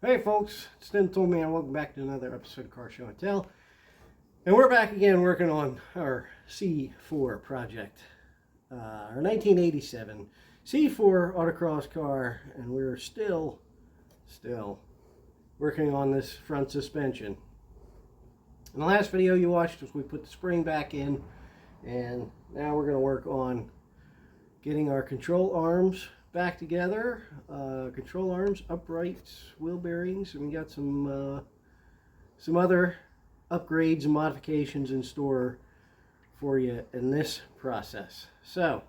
Hey folks, it's Den Told Man. Welcome back to another episode of Car Show and Tell. And we're back again working on our C4 project. Our 1987 C4 autocross car, and we're still working on this front suspension. In the last video you watched was we put the spring back in, and now we're going to work on getting our control arms back together, control arms, uprights, wheel bearings, and we got some other upgrades and modifications in store for you in this process. So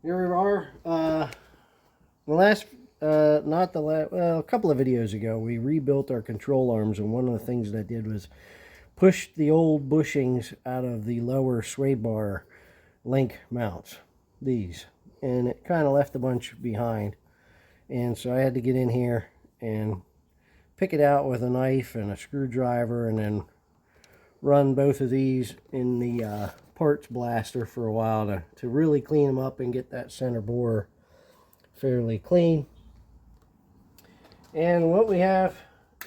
here we are. A couple of videos ago, we rebuilt our control arms, and one of the things that I did was push the old bushings out of the lower swaybar link mounts. These, and it kind of left a bunch behind, and so I had to get in here and pick it out with a knife and a screwdriver, and then run both of these in the parts blaster for a while to really clean them up and get that center bore fairly clean. And what we have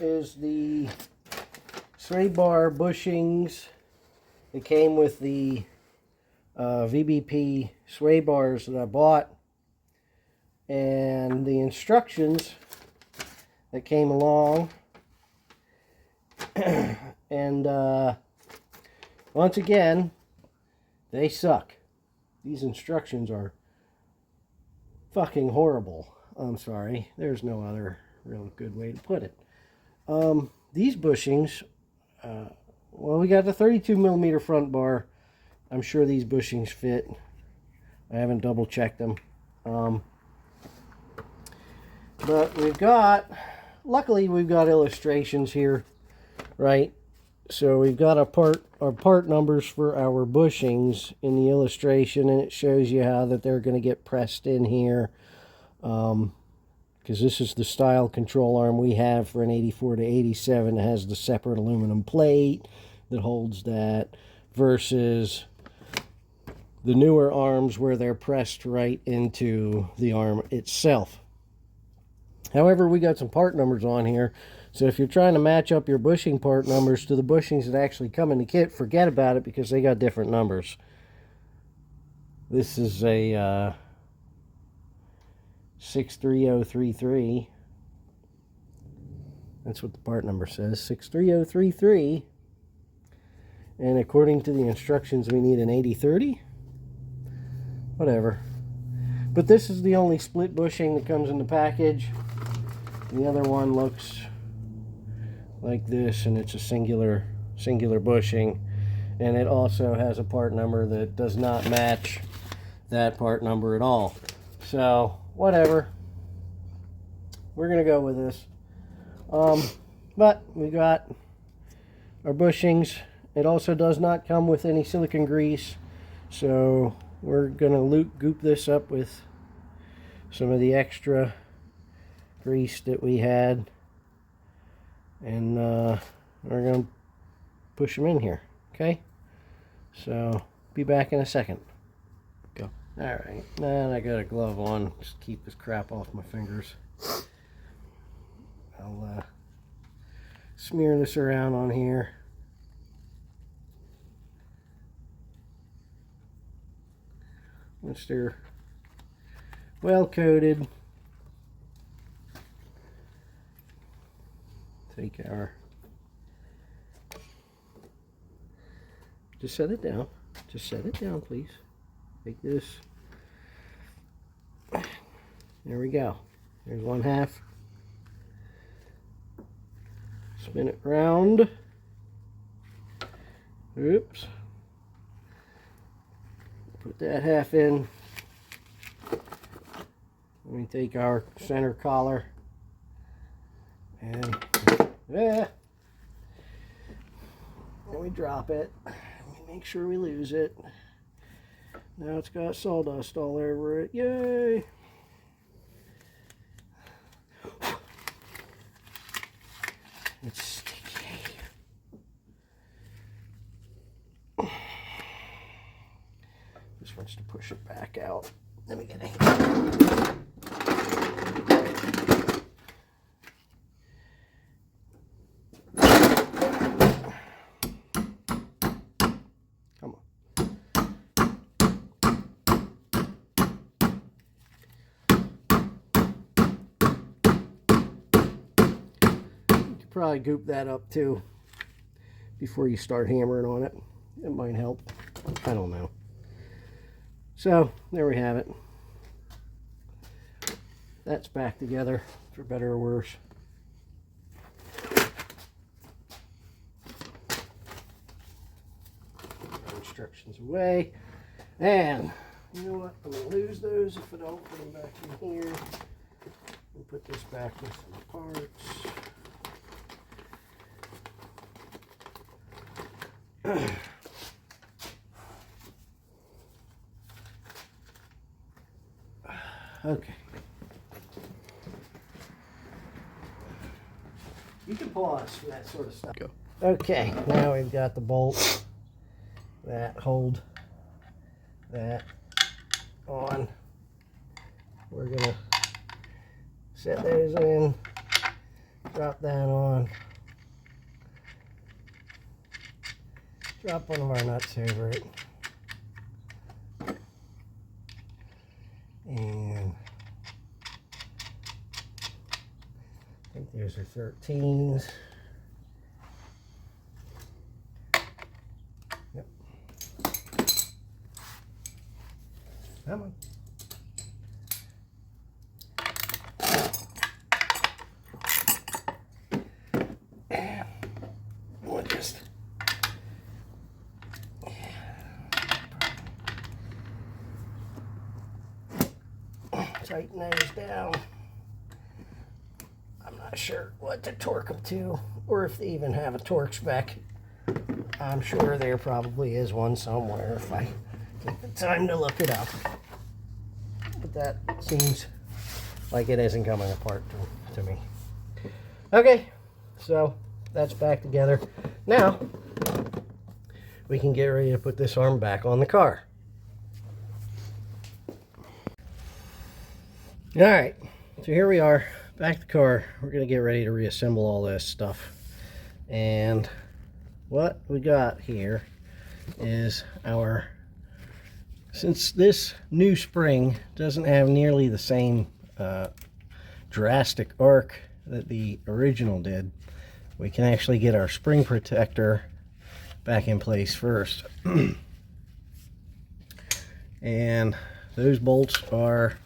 is the sway bar bushings that came with the VBP sway bars that I bought, and the instructions that came along. And once again, they suck. These instructions are fucking horrible. I'm sorry, there's no other real good way to put it. These bushings, well, we got the 32mm front bar. I'm sure these bushings fit. I haven't double checked them. But luckily we've got illustrations here, right? So we've got our part numbers for our bushings in the illustration, and it shows you how that they're going to get pressed in here. Because this is the style control arm we have for an 84 to 87. It has the separate aluminum plate that holds that, versus the newer arms where they're pressed right into the arm itself. However, we got some part numbers on here, so if you're trying to match up your bushing part numbers to the bushings that actually come in the kit, forget about it, because they got different numbers. This is a 63033. That's what the part number says, 63033. And according to the instructions, we need an 8030. Whatever. But this is the only split bushing that comes in the package. The other one looks like this, and it's a singular bushing, and it also has a part number that does not match that part number at all. So whatever, we're gonna go with this. But we got our bushings. It also does not come with any silicone grease, so we're gonna goop this up with some of the extra grease that we had, and we're gonna push them in here. Okay, so be back in a second. Go. All right, and I got a glove on just to keep this crap off my fingers. I'll smear this around on here. Once they're well coated, take our, just set it down, please. Take this, there we go, there's one half, spin it round, oops, put that half in. Let me take our center collar and we drop it. Make sure we lose it. Now it's got sawdust all over it. Yay! It's sticky. Just wants to push it back out. Let me get it. probably goop that up too before you start hammering on it. It might help. I don't know. So there we have it. That's back together, for better or worse. Instructions away. And you know what? I'm going to lose those if I don't put them back in here. And put this back with some parts. Okay. You can pause for that sort of stuff. Go. Okay, now we've got the bolts that hold that on. We're gonna set those in, drop that on, drop one of our nuts over it, and I think those are 13s. Yep. Come on. And we'll just tighten those down. I'm not sure what to torque them to, or if they even have a torque spec. I'm sure there probably is one somewhere if I take the time to look it up. But that seems like it isn't coming apart to me. Okay, so that's back together. Now, we can get ready to put this arm back on the car. Alright, so here we are, back to the car. We're going to get ready to reassemble all this stuff. And what we got here is our, since this new spring doesn't have nearly the same drastic arc that the original did, we can actually get our spring protector back in place first. And those bolts are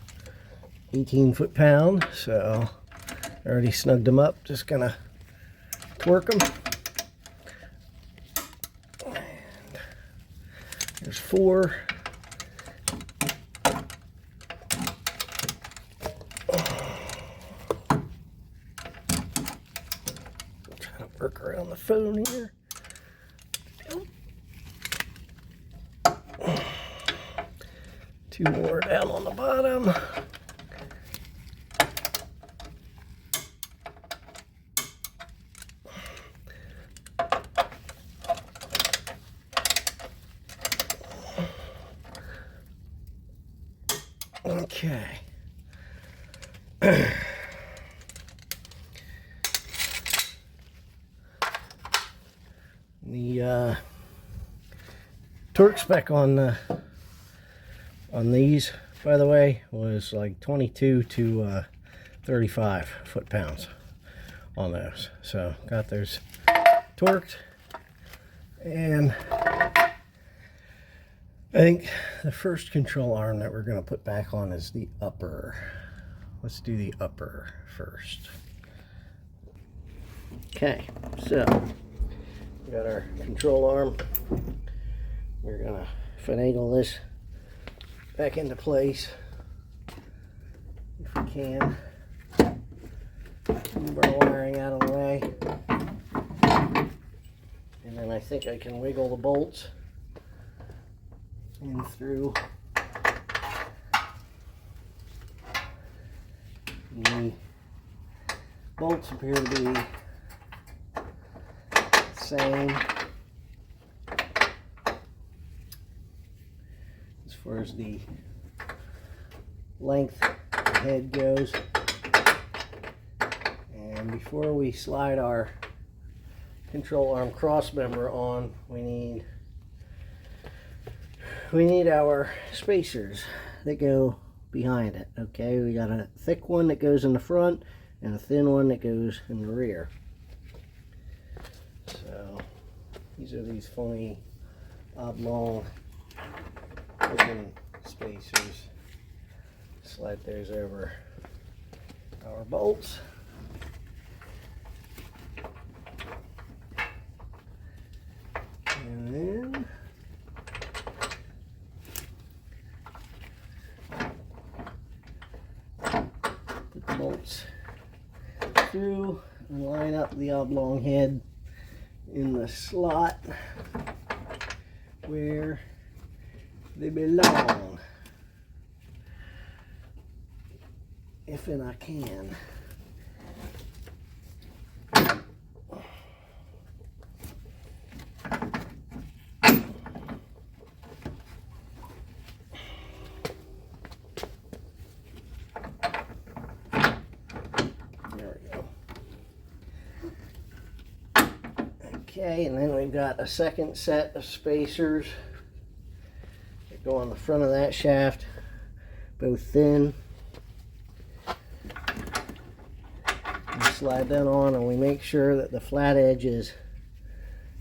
18 foot-pound, so I already snugged them up. Just gonna torque them. And there's 4. Trying to work around the phone here. 2 more down on the bottom. Okay. The torque spec on these, by the way, was like 22 to 35 foot-pounds on those. So got those torqued, and I think the first control arm that we're going to put back on is the upper. Let's do the upper first. Okay, so we got our control arm. We're going to finagle this back into place if we can. Move our wiring out of the way. And then I think I can wiggle the bolts in through. The bolts appear to be the same as far as the length of the head goes. And before we slide our control arm cross member on, we need our spacers that go behind it. Okay, we got a thick one that goes in the front and a thin one that goes in the rear. These are these funny oblong looking spacers. Slide those over our bolts. And then put the bolts through and line up the oblong head in the slot where they belong, if and I can. Okay, and then we've got a second set of spacers that go on the front of that shaft, both thin. We slide that on and we make sure that the flat edge is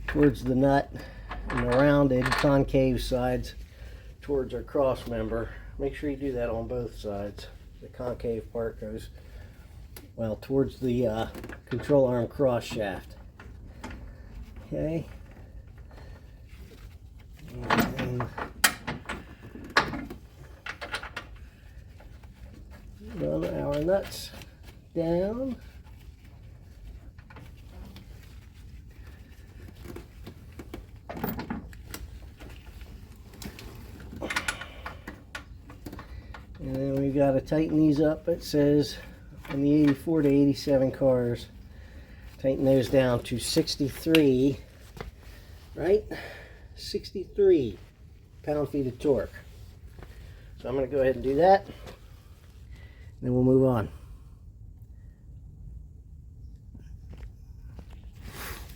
towards the nut and the rounded concave sides towards our cross member. Make sure you do that on both sides. The concave part goes, well, towards the control arm cross shaft. Okay, and run our nuts down. And then we've got to tighten these up. It says on the 84 to 87 cars, tighten those down to 63, right? 63 pound-feet of torque. So I'm going to go ahead and do that, and then we'll move on.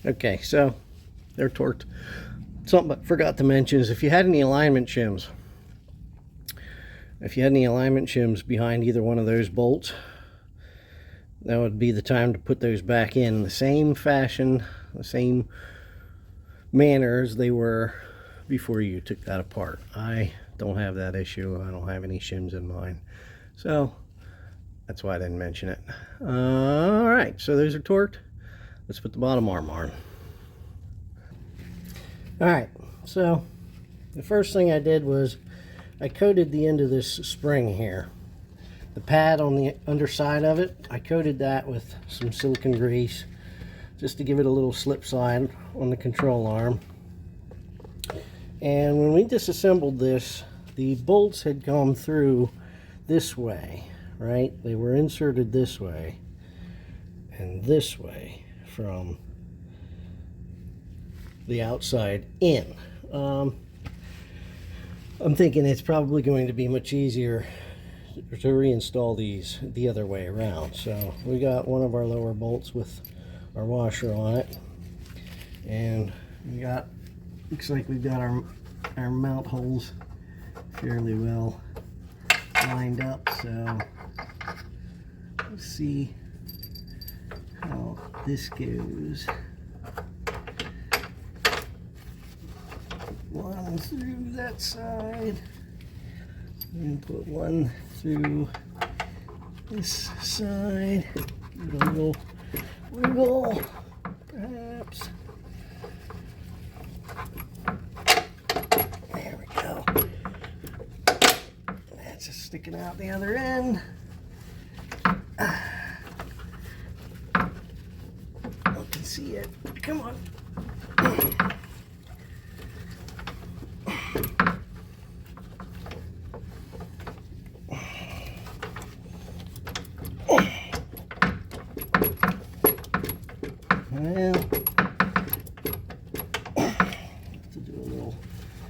Okay, so they're torqued. Something I forgot to mention is if you had any alignment shims, behind either one of those bolts, that would be the time to put those back in the same fashion, the same manner as they were before you took that apart. I don't have that issue. I don't have any shims in mine. So that's why I didn't mention it. Alright, so those are torqued. Let's put the bottom arm on. Alright, so the first thing I did was I coated the end of this spring here. The pad on the underside of it, I coated that with some silicone grease just to give it a little slip slide on the control arm. And when we disassembled this, the bolts had come through this way, right? They were inserted this way and this way from the outside in. I'm thinking it's probably going to be much easier to reinstall these the other way around. So we got one of our lower bolts with our washer on it, and we got, looks like we've got our mount holes fairly well lined up. So let's see how this goes. One through that side, and put one through this side. Give it a little wiggle, perhaps. There we go. That's just sticking out the other end. You can see it. Come on. Well, have to do a little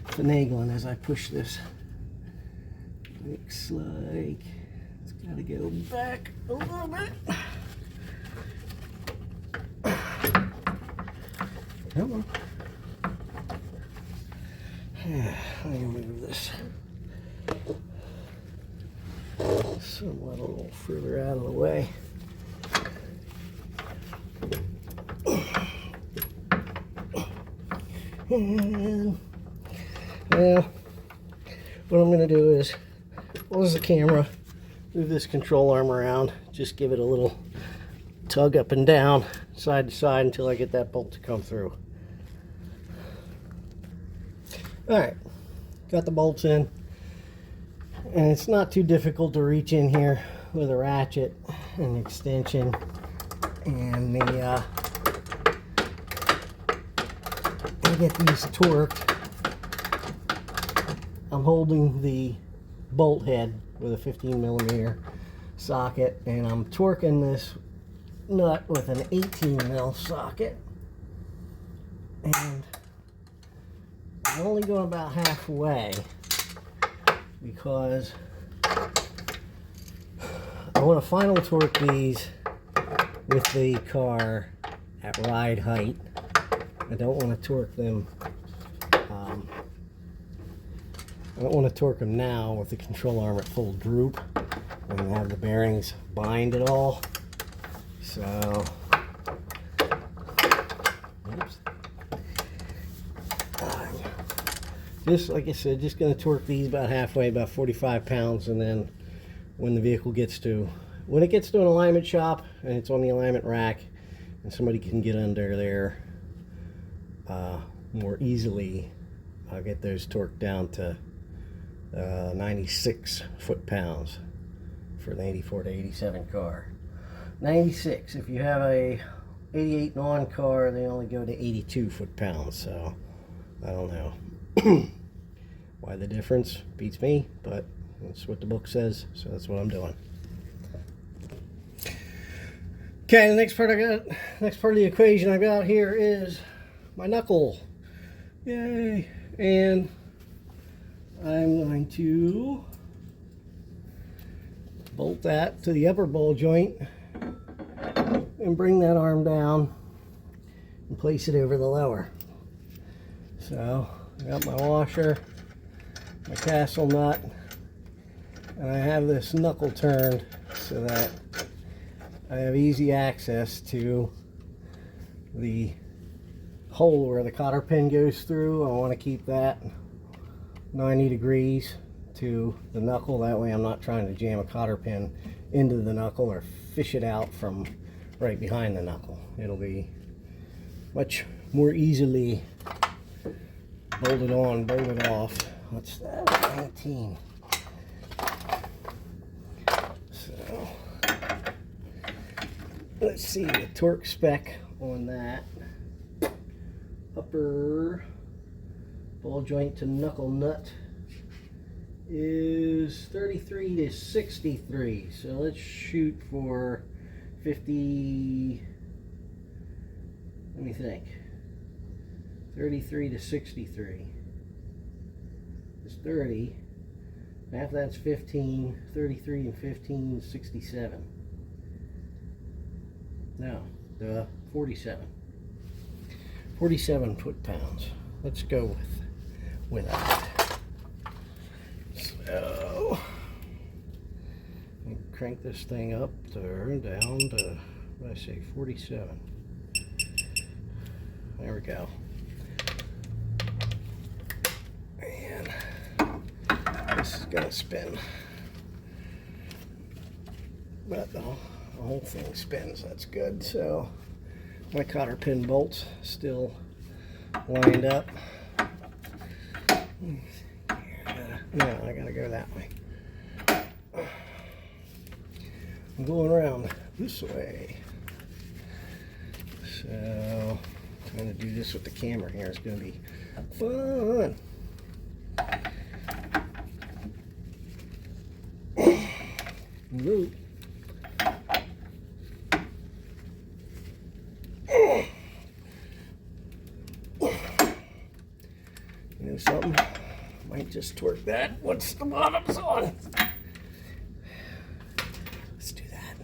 finagling as I push this. Looks like it's got to go back a little bit. Come on. Let me move this somewhat a little further out of the way. And, well, what I'm going to do is close the camera, move this control arm around, just give it a little tug up and down, side to side, until I get that bolt to come through. Alright, got the bolts in, and it's not too difficult to reach in here with a ratchet and extension and the and get these torqued. I'm holding the bolt head with a 15mm socket, and I'm torquing this nut with an 18mm socket, and I'm only going about halfway because I want to final torque these with the car at ride height. I don't want to torque them now with the control arm at full droop and have the bearings bind it all. So, oops. Just like I said, just going to torque these about halfway, about 45 pounds, and then when the vehicle gets to, when it gets to an alignment shop and it's on the alignment rack and somebody can get under there more easily, I'll get those torqued down to 96 foot-pounds for an 84 to 87 car. 96. If you have a 88 non-car, they only go to 82 foot-pounds, so I don't know why the difference beats me, but that's what the book says, so that's what I'm doing. Okay, the next part of the equation I got here is my knuckle. Yay! And I'm going to bolt that to the upper ball joint and bring that arm down and place it over the lower. So I got my washer, my castle nut, and I have this knuckle turned so that I have easy access to the hole where the cotter pin goes through. I want to keep that 90 degrees to the knuckle. That way I'm not trying to jam a cotter pin into the knuckle or fish it out from right behind the knuckle. It'll be much more easily bolted on, bolted off. What's that? 19. So let's see the torque spec on that. Upper ball joint to knuckle nut is 33 to 63. So let's shoot for 50. Let me think. 33 to 63 is 30. Half that's 15. 33 and 15 is 67. No, 47. 47 foot-pounds. Let's go with that. So, crank this thing up down to, what did I say, 47. There we go. And this is gonna spin. But the whole thing spins, that's good. So my cotter pin bolts still lined up. No, I gotta go that way. I'm going around this way. So trying to do this with the camera here is gonna be fun. Whoa. You know something? Might just torque that once the bottom's on. Let's do that.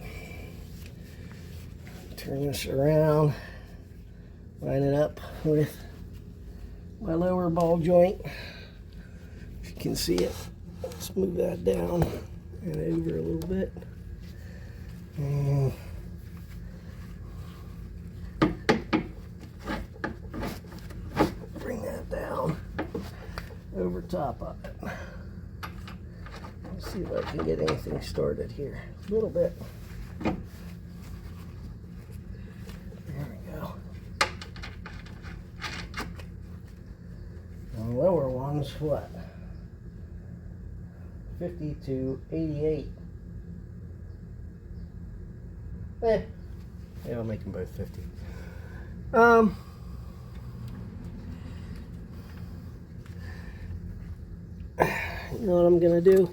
Turn this around, line it up with my lower ball joint. If you can see it, let's move that down and over a little bit. And bring that top of it. Let's see if I can get anything started here. A little bit. There we go. And the lower one's what? 50 to 88. Yeah, I'll make them both 50. You know what I'm gonna do?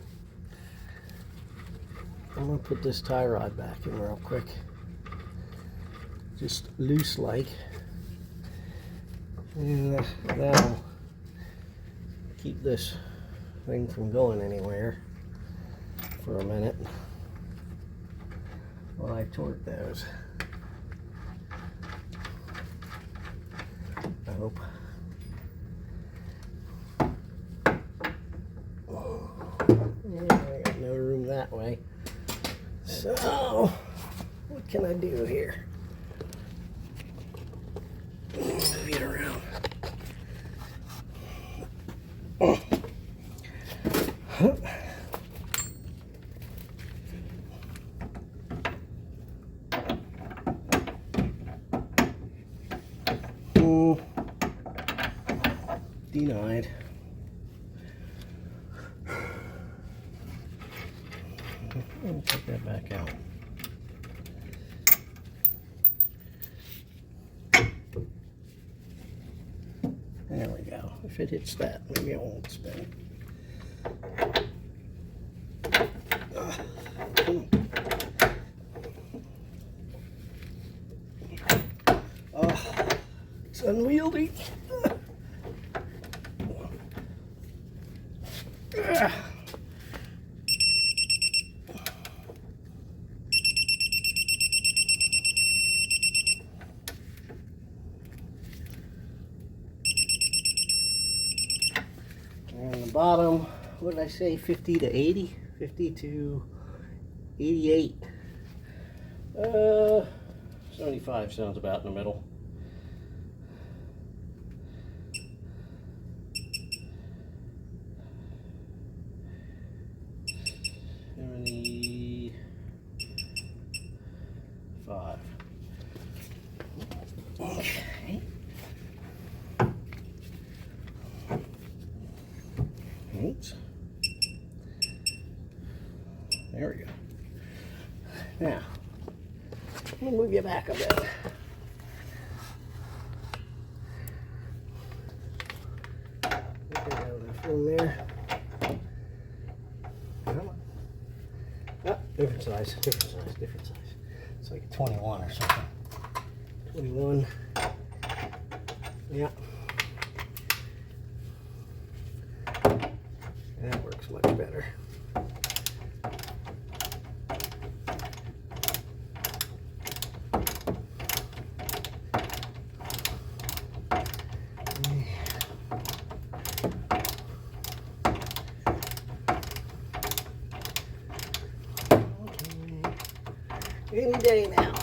I'm gonna put this tie rod back in real quick, just loose like, and that'll keep this thing from going anywhere for a minute while I torque those. I hope. Yeah, I got no room that way. So, what can I do here? Move it around. Denied. Let me take that back out. There we go. If it hits that, maybe it won't spin. Oh, it's unwieldy. And the bottom, what did I say, 50 to 80? 50 to 88. 75 sounds about in the middle. Okay. Oops. There we go. Now, I'm going to move you back a bit. Get enough room there. Come on. Oh, different size, different size, different size. It's like a 21 or something. 21. Yeah. That works much better. Any day now.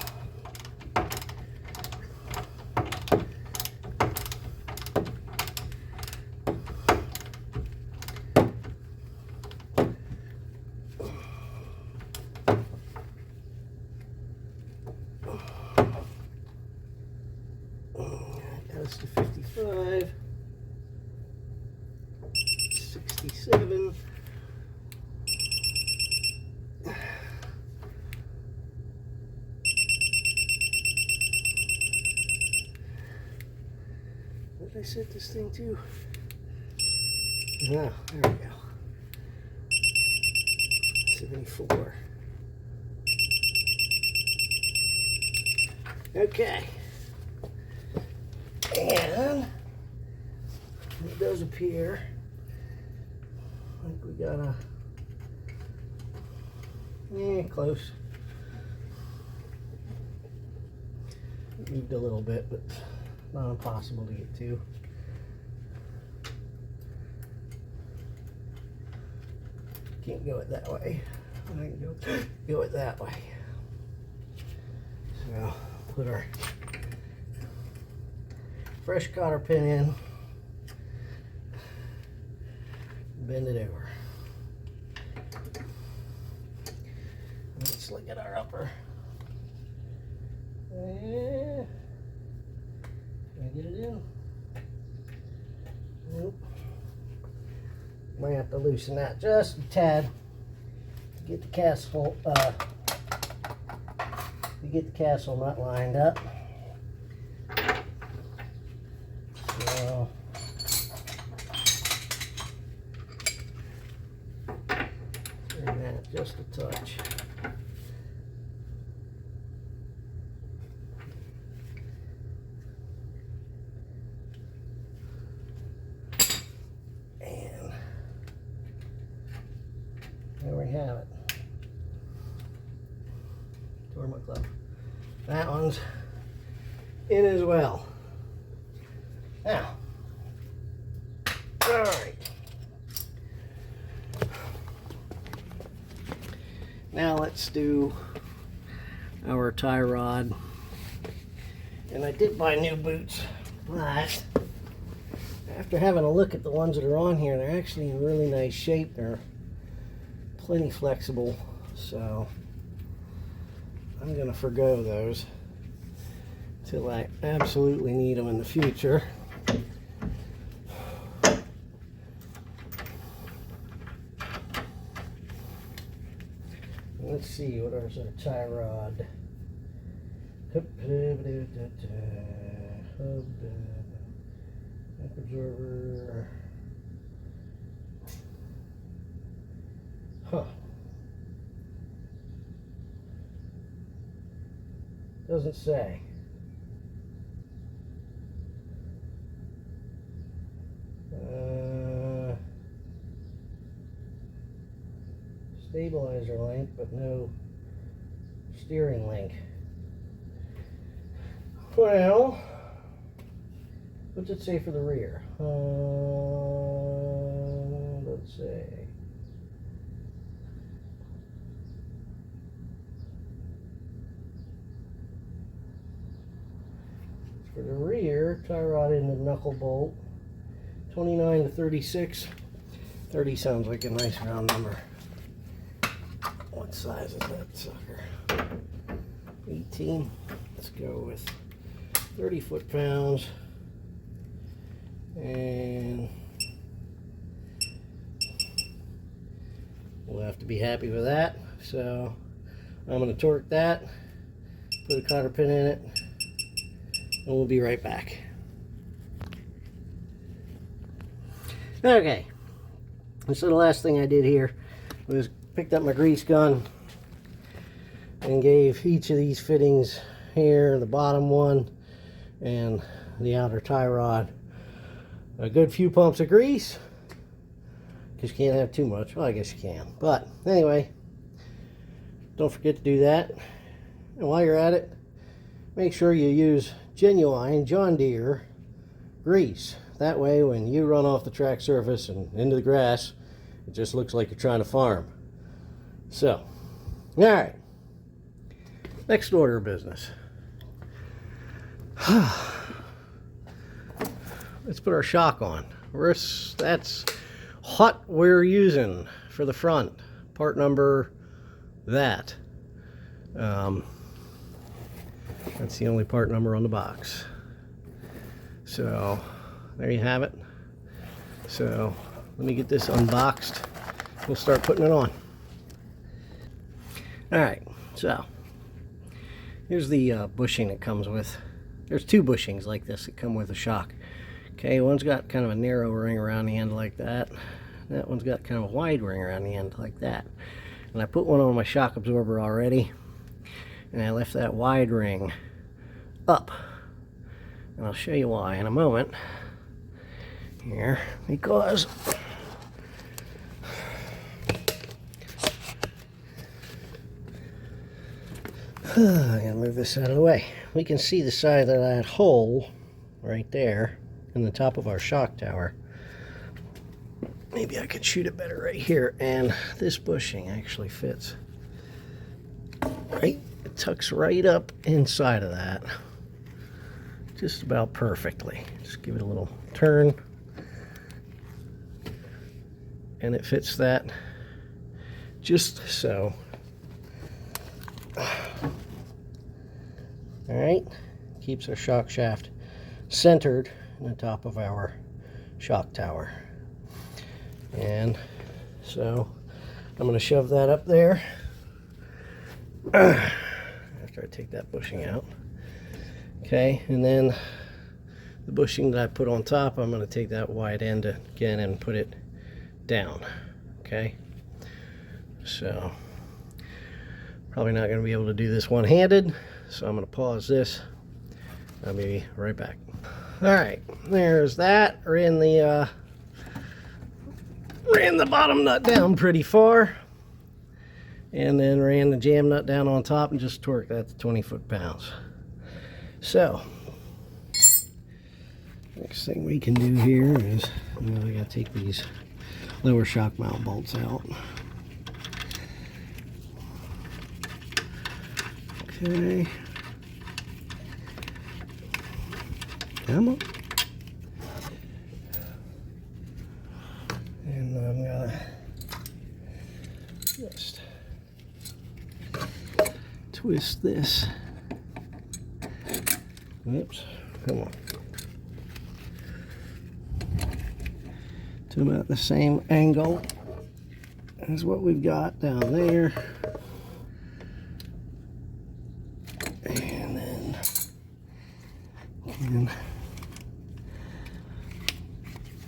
That's to 55, 67. What did I set this thing to? Ah, there we go. 74. Okay. And it does appear like we got a close. Moved a little bit, but not impossible to get to. Can't go it that way. I can go it that way. So put our fresh cotter pin in. bend it over. Let's look at our upper. Can I get it in? Nope. Might have to loosen that just a tad to get the castle nut lined up. So bring that just a touch. There we have it. Tore my glove. That one's in as well. Now, all right. Now let's do our tie rod. And I did buy new boots, but after having a look at the ones that are on here, they're actually in really nice shape. They're plenty flexible, so I'm going to forgo those till I absolutely need them in the future. Let's see, what is our tie rod? Hub absorber. Huh. Doesn't say. Stabilizer link, but no steering link. Well, what's it say for the rear? Let's say. For the rear, tie rod in the knuckle bolt, 29 to 36. 30 sounds like a nice round number. What size is that sucker? 18. Let's go with 30 foot-pounds. And we'll have to be happy with that. So I'm going to torque that, put a cotter pin in it, and we'll be right back. Okay, so the last thing I did here was picked up my grease gun and gave each of these fittings here, the bottom one and the outer tie rod, a good few pumps of grease, because you can't have too much. Well, I guess you can, but anyway, don't forget to do that. And while you're at it, make sure you use genuine John Deere grease. That way when you run off the track surface and into the grass, it just looks like you're trying to farm. So, all right, next order of business. Let's put our shock on. That's what we're using for the front. Part number that. That's the only part number on the box. So there you have it. So let me get this unboxed. We'll start putting it on. Alright, so here's the bushing that comes with. There's two bushings like this that come with a shock. Okay, one's got kind of a narrow ring around the end like that. That one's got kind of a wide ring around the end like that. And I put one on my shock absorber already, and I left that wide ring up. And I'll show you why in a moment here, because I'm gonna move this out of the way. We can see the side of that hole right there in the top of our shock tower. Maybe I could shoot it better right here, and this bushing actually fits right. It tucks right up inside of that, just about perfectly. Just give it a little turn, and it fits that just so. Alright, keeps our shock shaft centered in the top of our shock tower. And so I'm going to shove that up there after I take that bushing out. Okay, and then the bushing that I put on top, I'm going to take that wide end again and put it down. Okay, so probably not going to be able to do this one-handed, so I'm going to pause this. I'll be right back. Alright, there's that. Ran the bottom nut down pretty far, and then ran the jam nut down on top and just torqued that to 20 foot-pounds. So next thing we can do here is, I gotta take these lower shock mount bolts out. Okay, come on. And I'm gonna just twist this. Oops, come on. To about the same angle as what we've got down there. And then can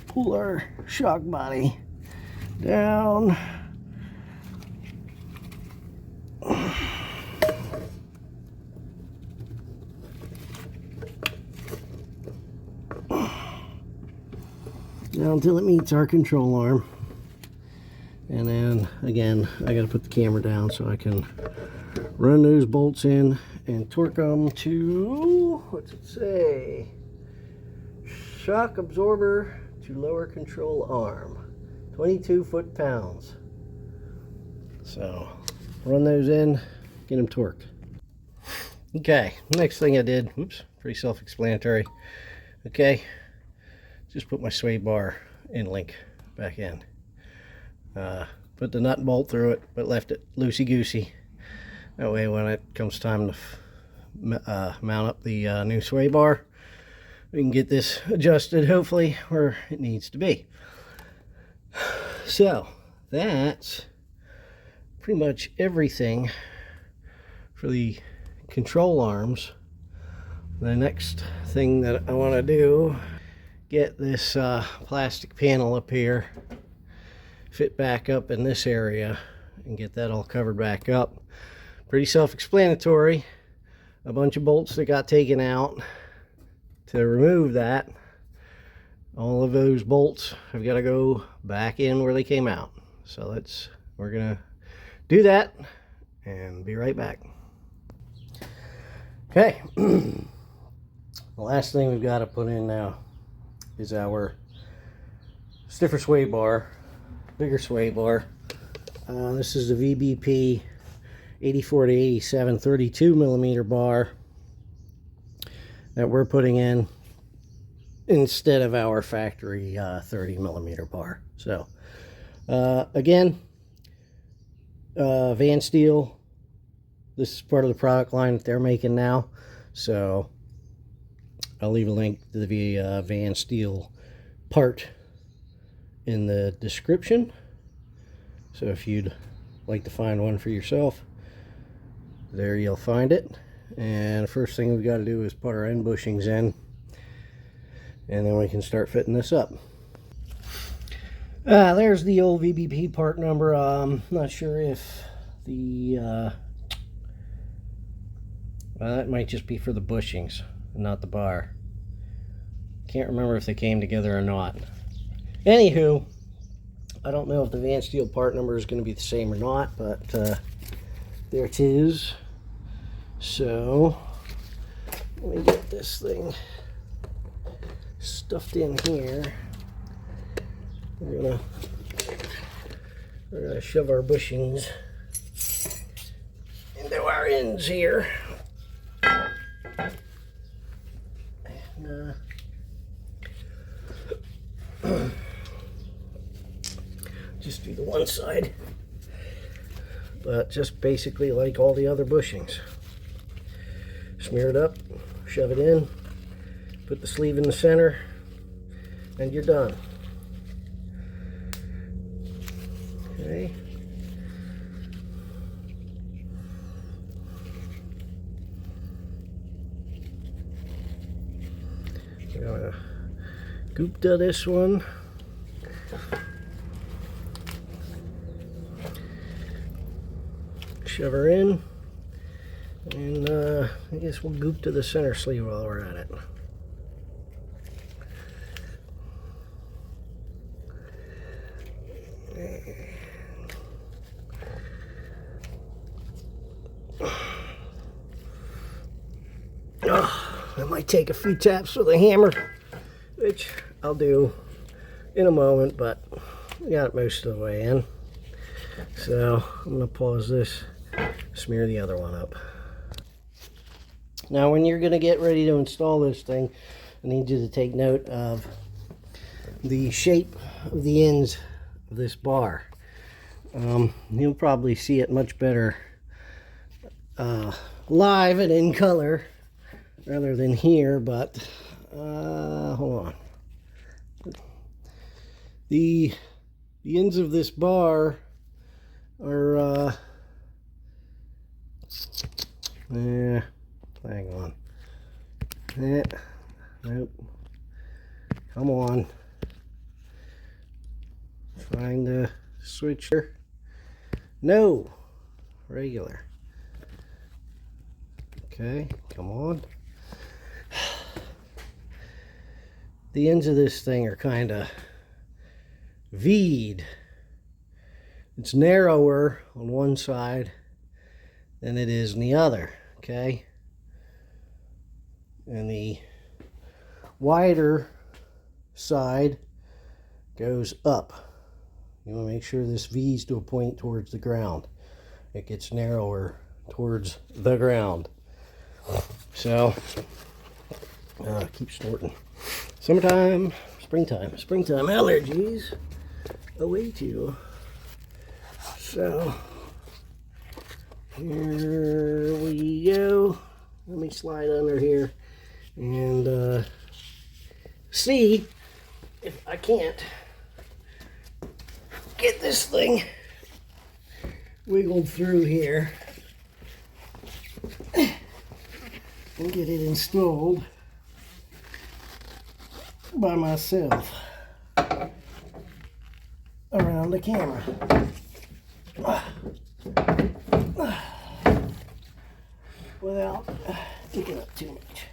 pull our shock body down. Now until it meets our control arm. And then again, I got to put the camera down so I can run those bolts in and torque them to, what's it say? Shock absorber to lower control arm, 22 foot-pounds. So run those in, get them torqued. Okay, next thing I did, oops, pretty self-explanatory. Okay, just put my sway bar in link back in. Put the nut and bolt through it, but left it loosey-goosey. That way when it comes time to mount up the new sway bar, we can get this adjusted hopefully where it needs to be. So that's pretty much everything for the control arms. The next thing that I want to do, get this plastic panel up here fit back up in this area and get that all covered back up. Pretty self-explanatory. A bunch of bolts that got taken out to remove that. All of those bolts have got to go back in where they came out. So we're gonna do that and be right back. Okay. The last thing we've got to put in now is our stiffer sway bar, bigger sway bar. This is the VBP 84 to 87 32 millimeter bar that we're putting in instead of our factory 30 millimeter bar. So again, VanSteel, this is part of the product line that they're making now, so I'll leave a link to the VanSteel part in the description. So if you'd like to find one for yourself, there you'll find it. And first thing we've got to do is put our end bushings in, and then we can start fitting this up. There's the old VBP part number. Not sure if the well, that might just be for the bushings, not the bar. Can't remember if they came together or not. Anywho, I don't know if the VanSteel part number is going to be the same or not, but there it is. So let me get this thing stuffed in here. We're gonna shove our bushings into our ends here. one side. But just basically like all the other bushings. Smear it up, shove it in, put the sleeve in the center, and you're done. Okay. We're gonna Gupta this one. Shove her in, and I guess we'll goop to the center sleeve while we're at it. Oh, I might take a few taps with a hammer, which I'll do in a moment, but we got it most of the way in. So I'm going to pause this, smear the other one up. Now when you're going to get ready to install this thing, I need you to take note of the shape of the ends of this bar. You'll probably see it much better live and in color rather than here, but hold on. The ends of this bar are hang on. Nope. Come on. Find the switcher. No. Regular. Okay, come on. The ends of this thing are kind of V'd. It's narrower on one side than it is on the other, okay? And the wider side goes up. You want to make sure this V's to a point towards the ground. It gets narrower towards the ground. So, keep snorting. Summertime, springtime allergies await you. So, here we go. Let me slide under here and see if I can't get this thing wiggled through here and get it installed by myself around the camera. Without taking up too much.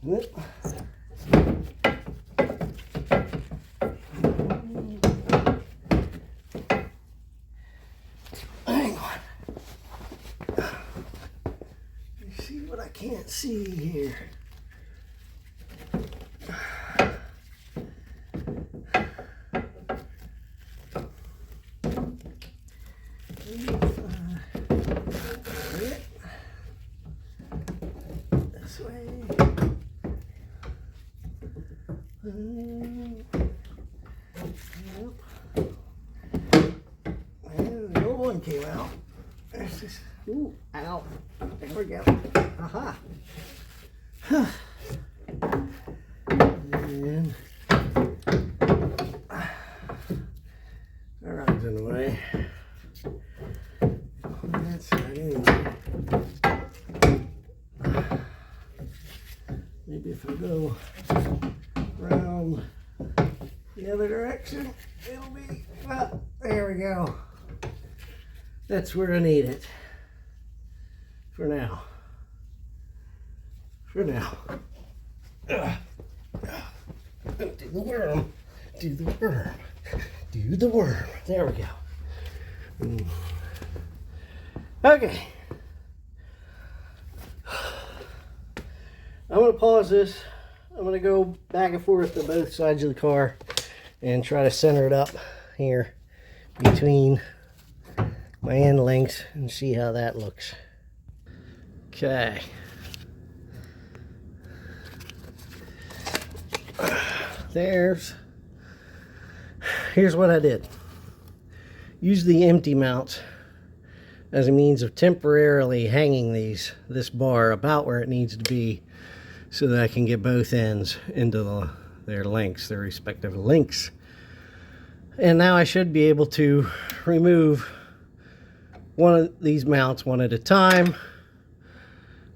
Whoop. Hang on. You see what I can't see here. This way. And the old one came out. There's this. Ooh, ow. There we go. Aha. And that rod's in the way. That's not anyway. Maybe if I go around the other direction, it'll be, well, there we go. That's where I need it. For now. For now. Do the worm. Do the worm. Do the worm. There we go. Okay. I'm going to pause this. I'm going to go back and forth to both sides of the car and try to center it up here between my end links and see how that looks. Okay. Here's what I did. Use the empty mount as a means of temporarily hanging this bar about where it needs to be so that I can get both ends into their respective links. And now I should be able to remove one of these mounts one at a time,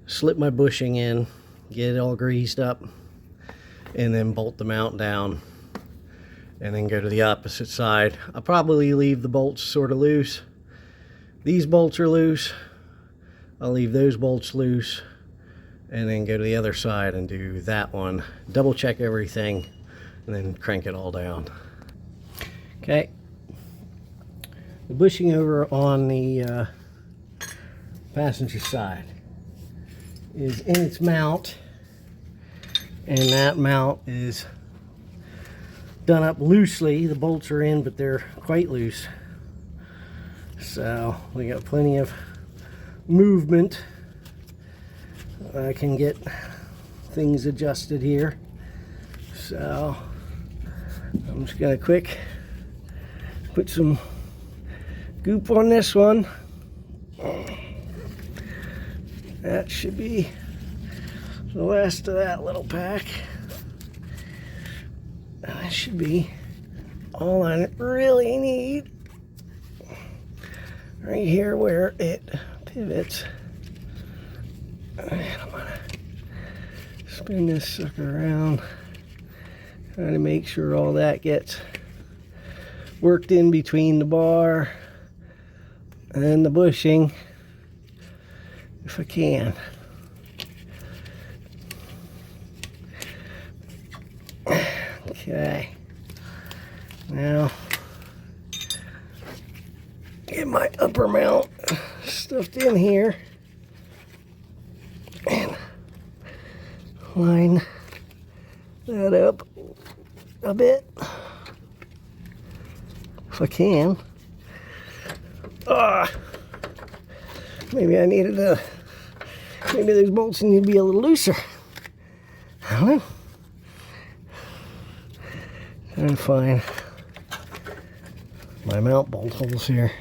slip my bushing in, get it all greased up, and then bolt the mount down, and then go to the opposite side. I'll probably leave the bolts sort of loose. These bolts are loose. I'll leave those bolts loose, and then go to the other side and do that one. Double check everything, and then crank it all down. Okay. The bushing over on the passenger side is in its mount, and that mount is done up loosely. The bolts are in, but they're quite loose. So we got plenty of movement. I can get things adjusted here. So I'm just gonna quick put some goop on this one. That should be the last of that little pack. That should be all I really need. Right here where it pivots. And I'm gonna spin this sucker around, trying to make sure all that gets worked in between the bar and the bushing, if I can. Okay, now get my upper mount stuffed in here and line that up a bit if I can. Maybe I needed maybe those bolts need to be a little looser. I don't know. Trying to find my mount bolt holes here.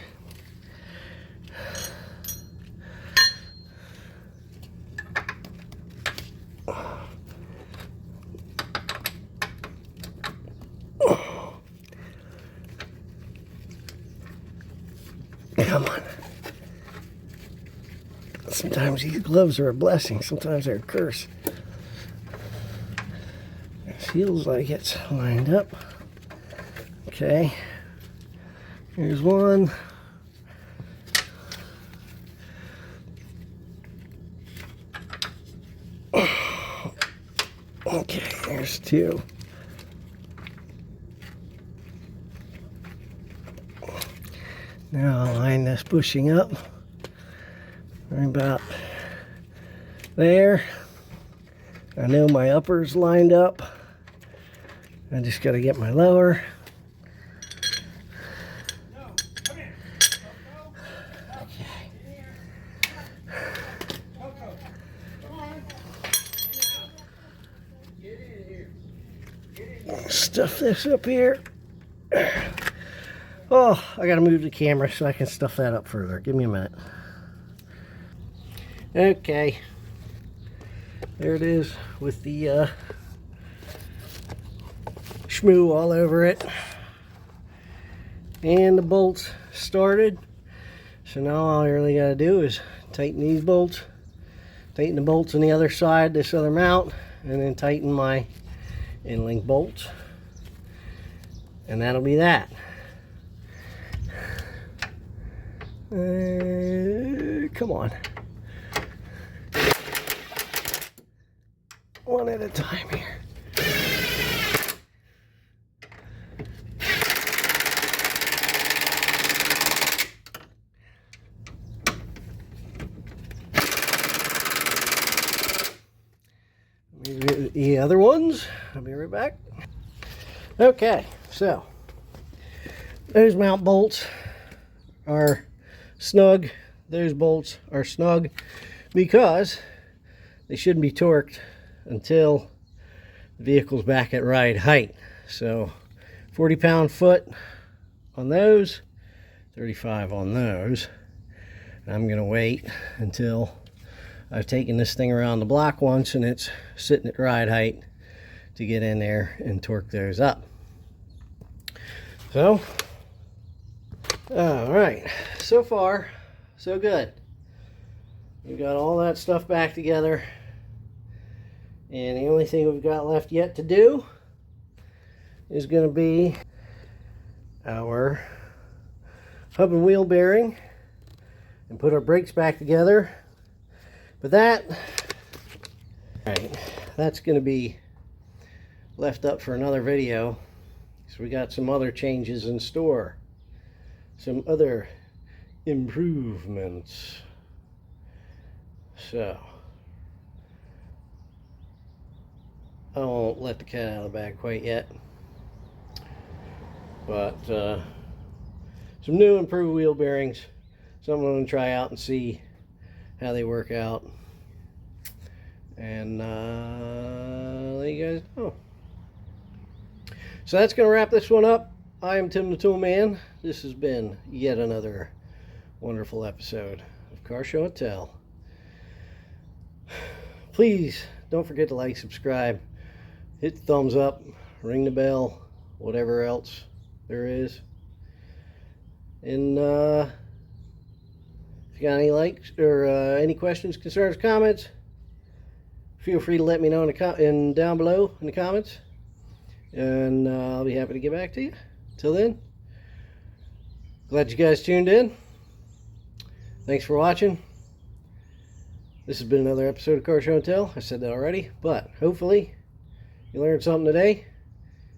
Come on. Sometimes these gloves are a blessing, sometimes they're a curse. It feels like it's lined up. Okay. Here's one. Okay, there's two. Now I'll line this bushing up right about there. I know my upper's lined up. I just got to get my lower. Stuff this up here. Oh, I gotta move the camera so I can stuff that up further. Give me a minute. Okay. There it is with the schmoo all over it. And the bolts started. So now all I really gotta do is tighten these bolts. Tighten the bolts on the other side, this other mount. And then tighten my end-link bolts. And that'll be that. Come on. One at a time here. Maybe the other ones. I'll be right back. Okay, so those mount bolts are snug. Those bolts are snug. because they shouldn't be torqued until the vehicle's back at ride height. So 40 pound-foot on those, 35 on those. I'm going to wait until I've taken this thing around the block once and it's sitting at ride height to get in there and torque those up. So, all right, so far, so good. We've got all that stuff back together, and the only thing we've got left yet to do is going to be our hub and wheel bearing and put our brakes back together. But that, right, that's going to be left up for another video. So we got some other changes in store, some other improvements. So I won't let the cat out of the bag quite yet, but some new improved wheel bearings. So I'm going to try out and see how they work out, and let you guys know. So that's going to wrap this one up. I am Tim the Tool Man. This has been yet another wonderful episode of Car Show and Tell. Please don't forget to like, subscribe, hit the thumbs up, ring the bell, whatever else there is. And if you got any likes or any questions, concerns, comments, feel free to let me know down below in the comments, and I'll be happy to get back to you. Till then, glad you guys tuned in. Thanks for watching. This has been another episode of Car Show and Tell. I said that already, but hopefully you learned something today.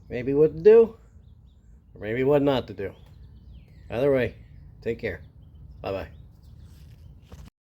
Maybe what to do, or maybe what not to do. Either way, take care. Bye-bye.